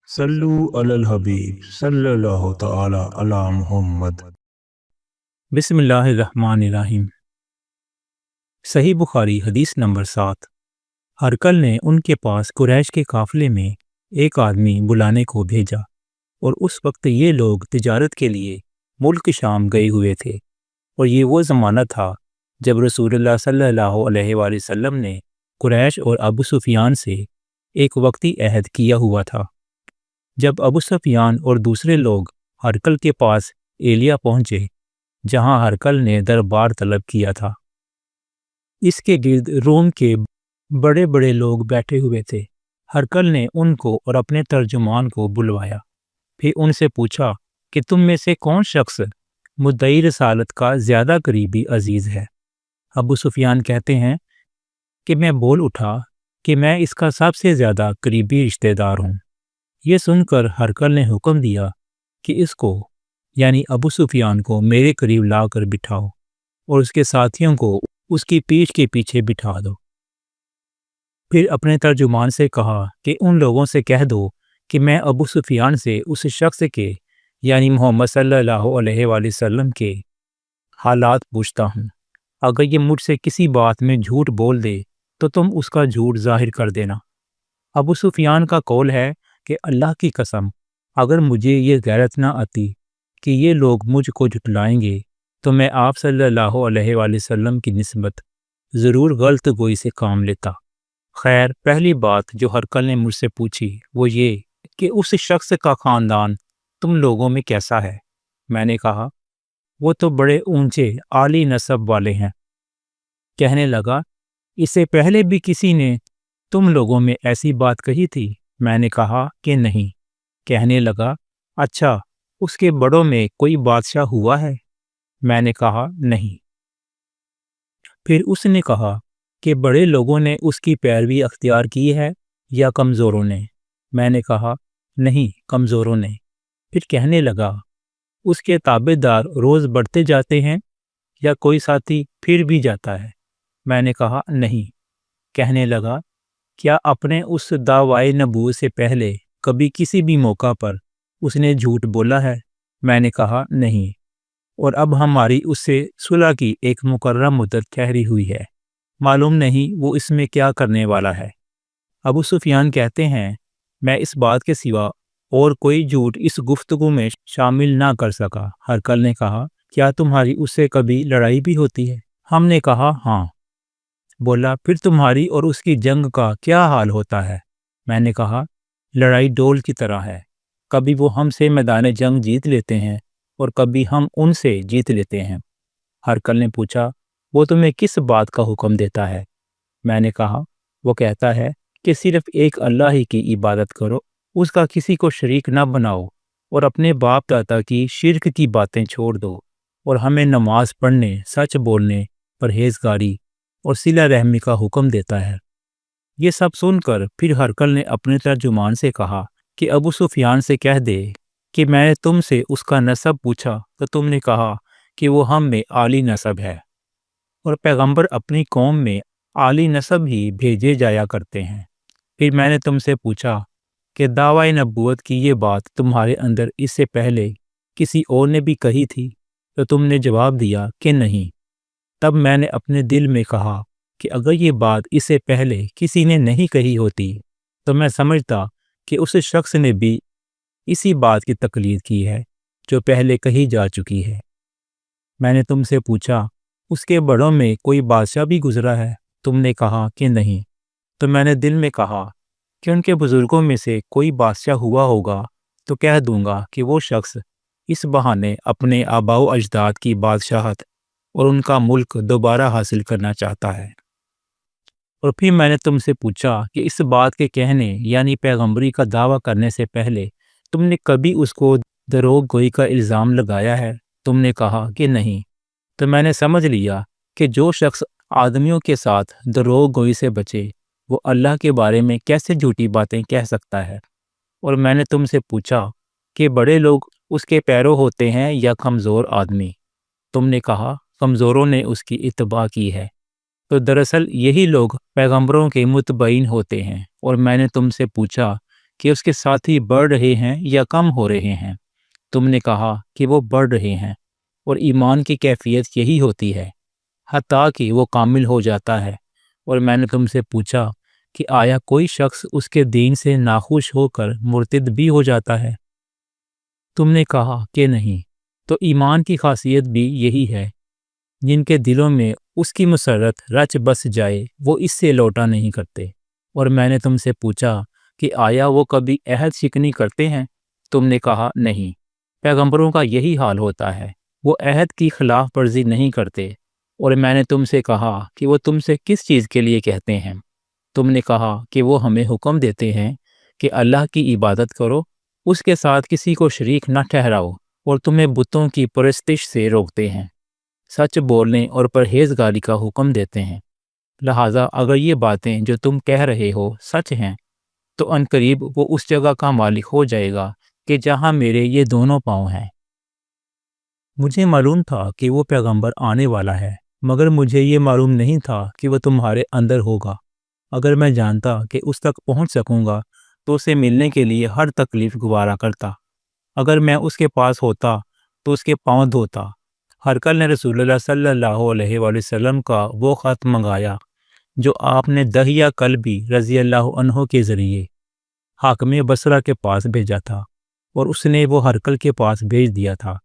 صلو علی الحبیب صلی اللہ تعالی علی محمد۔ بسم اللہ الرحمن الرحیم۔ صحیح بخاری حدیث نمبر 7۔ ہرقل نے ان کے پاس قریش کے قافلے میں ایک آدمی بلانے کو بھیجا، اور اس وقت یہ لوگ تجارت کے لیے ملک شام گئے ہوئے تھے، اور یہ وہ زمانہ تھا جب رسول اللہ صلی اللہ علیہ وآلہ وسلم نے قریش اور ابو سفیان سے ایک وقتی عہد کیا ہوا تھا۔ جب ابو سفیان اور دوسرے لوگ ہرقل کے پاس ایلیا پہنچے، جہاں ہرقل نے دربار طلب کیا تھا، اس کے گرد روم کے بڑے بڑے لوگ بیٹھے ہوئے تھے۔ ہرقل نے ان کو اور اپنے ترجمان کو بلوایا، پھر ان سے پوچھا کہ تم میں سے کون شخص مدعی رسالت کا زیادہ قریبی عزیز ہے؟ ابو سفیان کہتے ہیں کہ میں بول اٹھا کہ میں اس کا سب سے زیادہ قریبی رشتہ دار ہوں۔ یہ سن کر ہرقل نے حکم دیا کہ اس کو یعنی ابو سفیان کو میرے قریب لا کر بٹھاؤ، اور اس کے ساتھیوں کو اس کی پیٹھ کے پیچھے بٹھا دو۔ پھر اپنے ترجمان سے کہا کہ ان لوگوں سے کہہ دو کہ میں ابو سفیان سے اس شخص کے یعنی محمد صلی اللہ علیہ وآلہ وسلم کے حالات پوچھتا ہوں۔ اگر یہ مجھ سے کسی بات میں جھوٹ بول دے تو تم اس کا جھوٹ ظاہر کر دینا۔ ابو سفیان کا قول ہے کہ اللہ کی قسم، اگر مجھے یہ غیرت نہ آتی کہ یہ لوگ مجھ کو جھٹلائیں گے تو میں آپ صلی اللہ علیہ وآلہ وسلم کی نسبت ضرور غلط گوئی سے کام لیتا۔ خیر، پہلی بات جو ہرقل نے مجھ سے پوچھی وہ یہ کہ اس شخص کا خاندان تم لوگوں میں کیسا ہے؟ میں نے کہا وہ تو بڑے اونچے عالی نسب والے ہیں۔ کہنے لگا اس سے پہلے بھی کسی نے تم لوگوں میں ایسی بات کہی تھی؟ میں نے کہا کہ نہیں۔ کہنے لگا اچھا، اس کے بڑوں میں کوئی بادشاہ ہوا ہے؟ میں نے کہا نہیں۔ پھر اس نے کہا کہ بڑے لوگوں نے اس کی پیروی اختیار کی ہے یا کمزوروں نے؟ میں نے کہا نہیں، کمزوروں نے۔ پھر کہنے لگا اس کے تابع دار روز بڑھتے جاتے ہیں یا کوئی ساتھی پھر بھی جاتا ہے؟ میں نے کہا نہیں۔ کہنے لگا کیا اپنے اس دعوی نبوت سے پہلے کبھی کسی بھی موقع پر اس نے جھوٹ بولا ہے؟ میں نے کہا نہیں، اور اب ہماری اس سے صلح کی ایک مقررہ مدت ٹھہری ہوئی ہے، معلوم نہیں وہ اس میں کیا کرنے والا ہے۔ ابو سفیان کہتے ہیں میں اس بات کے سوا اور کوئی جھوٹ اس گفتگو میں شامل نہ کر سکا۔ ہرقل نے کہا کیا تمہاری اس سے کبھی لڑائی بھی ہوتی ہے؟ ہم نے کہا ہاں۔ بولا پھر تمہاری اور اس کی جنگ کا کیا حال ہوتا ہے؟ میں نے کہا لڑائی ڈول کی طرح ہے، کبھی وہ ہم سے میدان جنگ جیت لیتے ہیں اور کبھی ہم ان سے جیت لیتے ہیں۔ ہرقل نے پوچھا وہ تمہیں کس بات کا حکم دیتا ہے؟ میں نے کہا وہ کہتا ہے کہ صرف ایک اللہ ہی کی عبادت کرو، اس کا کسی کو شریک نہ بناؤ، اور اپنے باپ دادا کی شرک کی باتیں چھوڑ دو، اور ہمیں نماز پڑھنے، سچ بولنے، پرہیزگاری اور صلہ رحمی کا حکم دیتا ہے۔ یہ سب سن کر پھر ہرقل نے اپنے ترجمان سے کہا کہ ابو سفیان سے کہہ دے کہ میں نے تم سے اس کا نسب پوچھا تو تم نے کہا کہ وہ ہم میں عالی نسب ہے، اور پیغمبر اپنی قوم میں عالی نسب ہی بھیجے جایا کرتے ہیں۔ پھر میں نے تم سے پوچھا کہ دعوی نبوت کی یہ بات تمہارے اندر اس سے پہلے کسی اور نے بھی کہی تھی؟ تو تم نے جواب دیا کہ نہیں۔ تب میں نے اپنے دل میں کہا کہ اگر یہ بات اس سے پہلے کسی نے نہیں کہی ہوتی تو میں سمجھتا کہ اس شخص نے بھی اسی بات کی تقلید کی ہے جو پہلے کہی جا چکی ہے۔ میں نے تم سے پوچھا اس کے بڑوں میں کوئی بادشاہ بھی گزرا ہے؟ تم نے کہا کہ نہیں۔ تو میں نے دل میں کہا کہ ان کے بزرگوں میں سے کوئی بادشاہ ہوا ہوگا تو کہہ دوں گا کہ وہ شخص اس بہانے اپنے آباء و اجداد کی بادشاہت اور ان کا ملک دوبارہ حاصل کرنا چاہتا ہے۔ اور پھر میں نے تم سے پوچھا کہ اس بات کے کہنے یعنی پیغمبری کا دعویٰ کرنے سے پہلے تم نے کبھی اس کو دروغ گوئی کا الزام لگایا ہے؟ تم نے کہا کہ نہیں۔ تو میں نے سمجھ لیا کہ جو شخص آدمیوں کے ساتھ دروغ گوئی سے بچے وہ اللہ کے بارے میں کیسے جھوٹی باتیں کہہ سکتا ہے۔ اور میں نے تم سے پوچھا کہ بڑے لوگ اس کے پیرو ہوتے ہیں یا کمزور آدمی؟ تم نے کہا کمزوروں نے اس کی اتباع کی ہے۔ تو دراصل یہی لوگ پیغمبروں کے متبعین ہوتے ہیں۔ اور میں نے تم سے پوچھا کہ اس کے ساتھی بڑھ رہے ہیں یا کم ہو رہے ہیں؟ تم نے کہا کہ وہ بڑھ رہے ہیں، اور ایمان کی کیفیت یہی ہوتی ہے حتیٰ کہ وہ کامل ہو جاتا ہے۔ اور میں نے تم سے پوچھا کہ آیا کوئی شخص اس کے دین سے ناخوش ہو کر مرتد بھی ہو جاتا ہے؟ تم نے کہا کہ نہیں۔ تو ایمان کی خاصیت بھی یہی ہے، جن کے دلوں میں اس کی مسرت رچ بس جائے وہ اس سے لوٹا نہیں کرتے۔ اور میں نے تم سے پوچھا کہ آیا وہ کبھی عہد شکنی کرتے ہیں؟ تم نے کہا نہیں۔ پیغمبروں کا یہی حال ہوتا ہے، وہ عہد کی خلاف ورزی نہیں کرتے۔ اور میں نے تم سے کہا کہ وہ تم سے کس چیز کے لیے کہتے ہیں؟ تم نے کہا کہ وہ ہمیں حکم دیتے ہیں کہ اللہ کی عبادت کرو، اس کے ساتھ کسی کو شریک نہ ٹھہراؤ، اور تمہیں بتوں کی پرستش سے روکتے ہیں، سچ بولنے اور پرہیزگاری کا حکم دیتے ہیں۔ لہٰذا اگر یہ باتیں جو تم کہہ رہے ہو سچ ہیں تو عنقریب وہ اس جگہ کا مالک ہو جائے گا کہ جہاں میرے یہ دونوں پاؤں ہیں۔ مجھے معلوم تھا کہ وہ پیغمبر آنے والا ہے، مگر مجھے یہ معلوم نہیں تھا کہ وہ تمہارے اندر ہوگا۔ اگر میں جانتا کہ اس تک پہنچ سکوں گا تو اسے ملنے کے لیے ہر تکلیف گوارا کرتا۔ اگر میں اس کے پاس ہوتا تو اس کے پاؤں دھوتا۔ ہرقل نے رسول اللہ صلی اللہ علیہ وآلہ وسلم کا وہ خط منگایا جو آپ نے دحیہ کلبی رضی اللہ عنہ کے ذریعے حاکم بصرہ کے پاس بھیجا تھا، اور اس نے وہ ہرقل کے پاس بھیج دیا تھا۔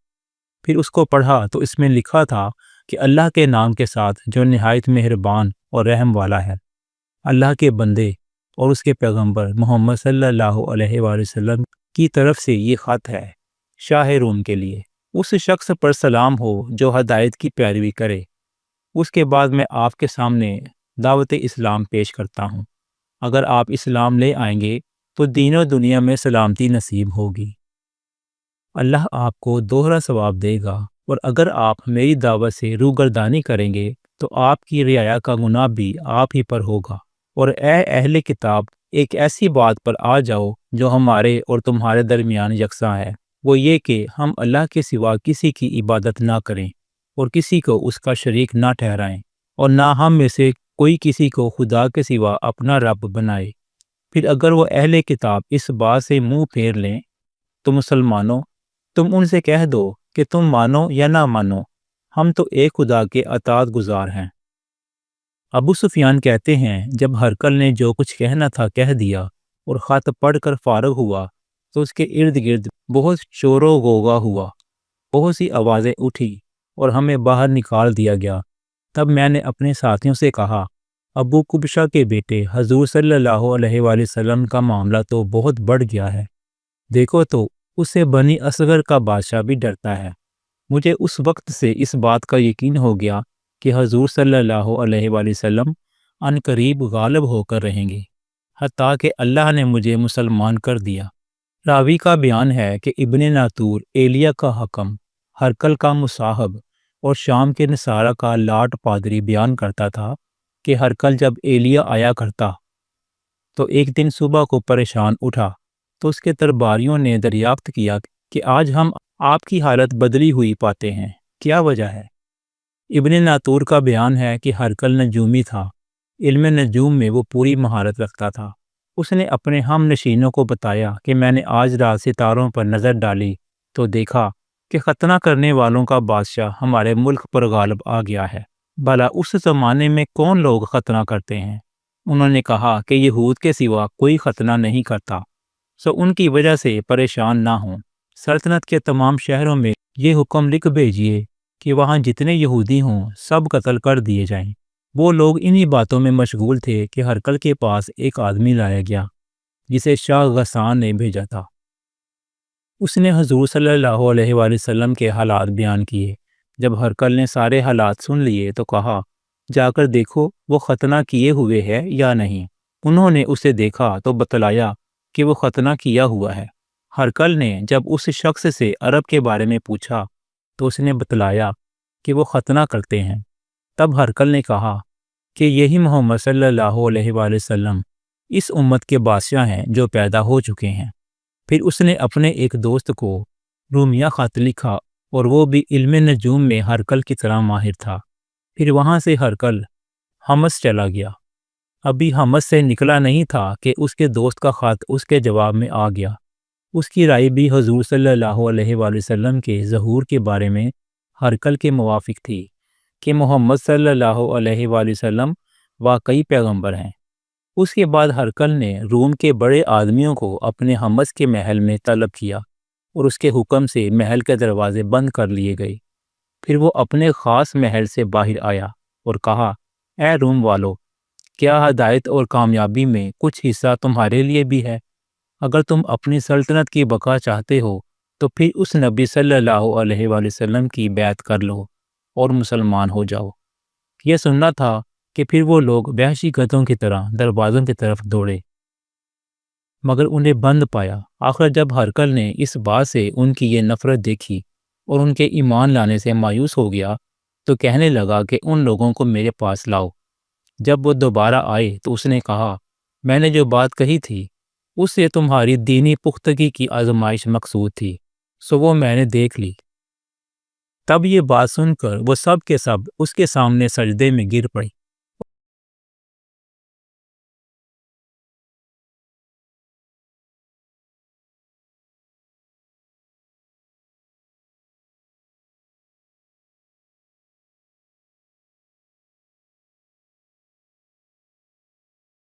پھر اس کو پڑھا تو اس میں لکھا تھا کہ اللہ کے نام کے ساتھ جو نہایت مہربان اور رحم والا ہے، اللہ کے بندے اور اس کے پیغمبر محمد صلی اللہ علیہ وآلہ وسلم کی طرف سے یہ خط ہے، شاہ روم کے لیے۔ اس شخص پر سلام ہو جو ہدایت کی پیروی کرے۔ اس کے بعد میں آپ کے سامنے دعوت اسلام پیش کرتا ہوں۔ اگر آپ اسلام لے آئیں گے تو دین و دنیا میں سلامتی نصیب ہوگی۔ اللہ آپ کو دوہرا ثواب دے گا، اور اگر آپ میری دعوت سے روگردانی کریں گے تو آپ کی رعایا کا گناہ بھی آپ ہی پر ہوگا۔ اور اے اہل کتاب، ایک ایسی بات پر آ جاؤ جو ہمارے اور تمہارے درمیان یکساں ہے، وہ یہ کہ ہم اللہ کے سوا کسی کی عبادت نہ کریں اور کسی کو اس کا شریک نہ ٹھہرائیں، اور نہ ہم میں سے کوئی کسی کو خدا کے سوا اپنا رب بنائے۔ پھر اگر وہ اہل کتاب اس بات سے منہ پھیر لیں تو مسلمانوں، تم ان سے کہہ دو کہ تم مانو یا نہ مانو، ہم تو ایک خدا کے اطاعت گزار ہیں۔ ابو سفیان کہتے ہیں، جب ہرقل نے جو کچھ کہنا تھا کہہ دیا اور خط پڑھ کر فارغ ہوا تو اس کے ارد گرد بہت شور و غوغا ہوا، بہت سی آوازیں اٹھی اور ہمیں باہر نکال دیا گیا۔ تب میں نے اپنے ساتھیوں سے کہا، ابو قبشہ کے بیٹے حضور صلی اللہ علیہ وآلہ وسلم کا معاملہ تو بہت بڑھ گیا ہے، دیکھو تو اس سے بنی اصغر کا بادشاہ بھی ڈرتا ہے۔ مجھے اس وقت سے اس بات کا یقین ہو گیا کہ حضور صلی اللہ علیہ وآلہ وسلم عنقریب غالب ہو کر رہیں گے، حتیٰ کہ اللہ نے مجھے مسلمان کر دیا۔ راوی کا بیان ہے کہ ابن ناطور ایلیہ کا حکم، ہرقل کا مصاحب اور شام کے نصارہ کا لاٹ پادری بیان کرتا تھا کہ ہرقل جب ایلیہ آیا کرتا تو ایک دن صبح کو پریشان اٹھا تو اس کے درباریوں نے دریافت کیا کہ آج ہم آپ کی حالت بدلی ہوئی پاتے ہیں، کیا وجہ ہے؟ ابن ناطور کا بیان ہے کہ ہرقل نجومی تھا، علم نجوم میں وہ پوری مہارت رکھتا تھا۔ اس نے اپنے ہم نشینوں کو بتایا کہ میں نے آج رات ستاروں پر نظر ڈالی تو دیکھا کہ ختنہ کرنے والوں کا بادشاہ ہمارے ملک پر غالب آ گیا ہے۔ بھلا اس زمانے میں کون لوگ ختنہ کرتے ہیں؟ انہوں نے کہا کہ یہود کے سوا کوئی ختنہ نہیں کرتا، سو ان کی وجہ سے پریشان نہ ہوں۔ سلطنت کے تمام شہروں میں یہ حکم لکھ بھیجیے کہ وہاں جتنے یہودی ہوں سب قتل کر دیے جائیں۔ وہ لوگ انہی باتوں میں مشغول تھے کہ ہرقل کے پاس ایک آدمی لایا گیا جسے شاہ غسان نے بھیجا تھا۔ اس نے حضور صلی اللہ علیہ وآلہ وسلم کے حالات بیان کیے۔ جب ہرقل نے سارے حالات سن لیے تو کہا، جا کر دیکھو وہ ختنہ کیے ہوئے ہے یا نہیں۔ انہوں نے اسے دیکھا تو بتلایا کہ وہ ختنہ کیا ہوا ہے۔ ہرقل نے جب اس شخص سے عرب کے بارے میں پوچھا تو اس نے بتلایا کہ وہ ختنہ کرتے ہیں۔ تب ہرقل نے کہا کہ یہی محمد صلی اللہ علیہ وآلہ وسلم اس امت کے بادشاہ ہیں جو پیدا ہو چکے ہیں۔ پھر اس نے اپنے ایک دوست کو رومیہ خط لکھا اور وہ بھی علم نجوم میں ہرقل کی طرح ماہر تھا۔ پھر وہاں سے ہرقل حمص چلا گیا۔ ابھی حمص سے نکلا نہیں تھا کہ اس کے دوست کا خط اس کے جواب میں آ گیا۔ اس کی رائے بھی حضور صلی اللہ علیہ وآلہ وسلم کے ظہور کے بارے میں ہرقل کے موافق تھی کہ محمد صلی اللہ علیہ وآلہ وسلم واقعی پیغمبر ہیں۔ اس کے بعد ہرقل نے روم کے بڑے آدمیوں کو اپنے حمص کے محل میں طلب کیا اور اس کے حکم سے محل کے دروازے بند کر لیے گئے۔ پھر وہ اپنے خاص محل سے باہر آیا اور کہا، اے روم والو، کیا ہدایت اور کامیابی میں کچھ حصہ تمہارے لیے بھی ہے؟ اگر تم اپنی سلطنت کی بقا چاہتے ہو تو پھر اس نبی صلی اللہ علیہ وآلہ وسلم کی بیعت کر لو اور مسلمان ہو جاؤ۔ یہ سننا تھا کہ پھر وہ لوگ وحشی گدھوں کی طرح دروازوں کی طرف دوڑے مگر انہیں بند پایا۔ آخر جب ہرقل نے اس بات سے ان کی یہ نفرت دیکھی اور ان کے ایمان لانے سے مایوس ہو گیا تو کہنے لگا کہ ان لوگوں کو میرے پاس لاؤ۔ جب وہ دوبارہ آئے تو اس نے کہا، میں نے جو بات کہی تھی اس سے تمہاری دینی پختگی کی آزمائش مقصود تھی، سو وہ میں نے دیکھ لی۔ تب یہ بات سن کر وہ سب کے سب اس کے سامنے سجدے میں گر پڑے